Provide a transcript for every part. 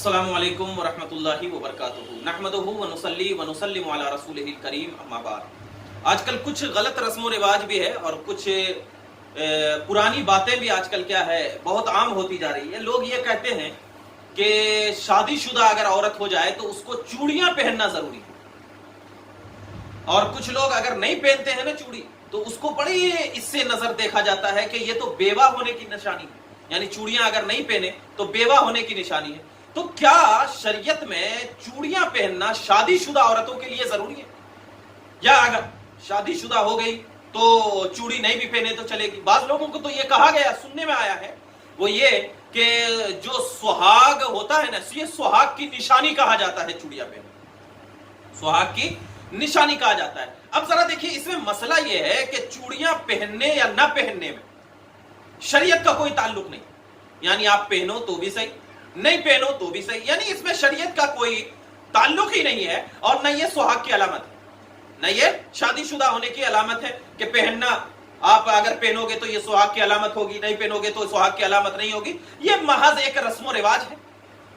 अस्सलामु अलैकुम वरहमतुल्लाहि वबरकातुहू नहमदुहू व नुसल्ली व नुसल्लिमु अला रसूलिहिल करीम अम्मा बाद। आजकल कुछ गलत रस्म रिवाज भी है और कुछ पुरानी बातें भी आजकल क्या है बहुत आम होती जा रही है। लोग ये कहते हैं कि शादीशुदा अगर औरत हो जाए तो उसको चूड़ियां पहनना जरूरी है, और कुछ लोग अगर नहीं पहनते हैं ना चूड़ी तो उसको बड़ी इससे नजर देखा जाता है कि ये तो बेवा होने की निशानी है, यानी चूड़ियां अगर नहीं पहने तो बेवा होने की निशानी है। तो क्या शरीयत में चूड़ियां पहनना शादीशुदा औरतों के लिए जरूरी है, या अगर शादीशुदा हो गई तो चूड़ी नहीं भी पहने तो चलेगी? बाज लोगों को तो ये कहा गया, सुनने में आया है, वो ये कि जो सुहाग होता है ना, ये सुहाग की निशानी कहा जाता है, चूड़ियां पहनना सुहाग की निशानी कहा जाता है। अब जरा देखिए, इसमें मसला यह है कि चूड़ियां पहनने या ना पहनने में शरीयत का कोई ताल्लुक नहीं, यानी आप पहनो तो भी सही, नहीं पहनो तो भी सही, यानी इसमें शरीयत का कोई ताल्लुक ही नहीं है। और न ये सुहाग की अलामत है, न ये शादीशुदा होने की अलामत है कि पहनना, आप अगर पहनोगे तो ये सुहाग की अलामत होगी, नहीं पहनोगे तो सुहाग की अलामत नहीं होगी। ये महज एक रस्म रिवाज है,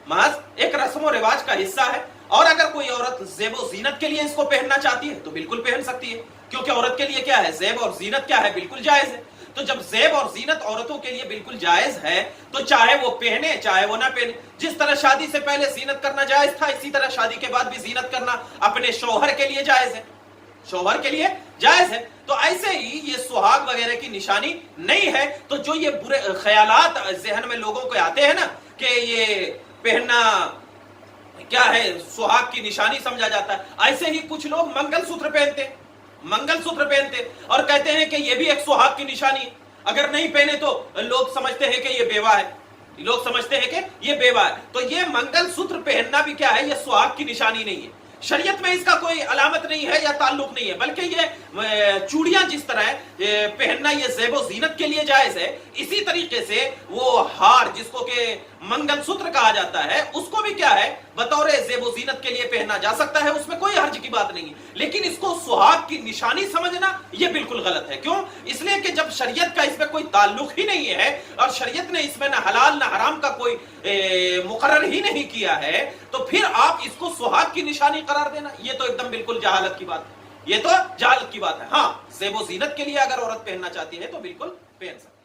महज एक रस्म रिवाज का हिस्सा है। और अगर कोई औरत ज़ेब जीनत के लिए इसको पहनना चाहती है तो बिल्कुल पहन सकती है, क्योंकि औरत के लिए क्या है, ज़ेब और जीनत क्या है, बिल्कुल जायज है। तो जब ज़ेब और जीनत औरतों के लिए बिल्कुल जायज है तो चाहे वो पहने चाहे वो ना पहने। जिस तरह शादी से पहले जीनत करना जायज था, इसी तरह शादी के बाद भी जीनत करना अपने शौहर के लिए जायज है, शौहर के लिए जायज है। तो ऐसे ही ये सुहाग वगैरह की निशानी नहीं है। तो जो ये बुरे ख्यालात जहन में लोगों को आते हैं ना कि ये पहनना क्या है, सुहाग की निशानी समझा जाता है, ऐसे ही कुछ लोग मंगलसूत्र पहनते, मंगलसूत्र पहनते और कहते हैं कि ये भी एक सुहाग की निशानी है। अगर नहीं पहने तो लोग समझते हैं कि ये बेवा है, लोग समझते हैं कि ये बेवा है। तो ये मंगलसूत्र पहनना भी क्या है, ये सुहाग की निशानी नहीं है। शरीयत में इसका कोई अलामत नहीं है या ताल्लुक नहीं है, बल्कि ये चूड़ियां जिस तरह पहनना ये ज़ेबो जीनत के लिए जायज है, इसी तरीके से वो हार जिसको के मंगलसूत्र कहा जाता है उसको भी क्या है, बतौर ज़ेबो जीनत के लिए पहना जा सकता है, उसमें कोई हर्ज की बात नहीं है। लेकिन इसको सुहाग की निशानी समझना ये बिल्कुल गलत है। क्यों? इसलिए कि जब शरीयत का इसमें कोई ताल्लुक ही नहीं है और शरीयत ने इसमें ना हलाल ना हराम का कोई मुकर्रर ही नहीं किया है, तो फिर आप इसको सुहाग की निशानी करार देना, ये तो एकदम बिल्कुल जहालत की बात है, ये तो जहालत की बात है। हाँ, ज़ेबो जीनत के लिए अगर औरत पहनना चाहती है तो बिल्कुल पहन सकती है।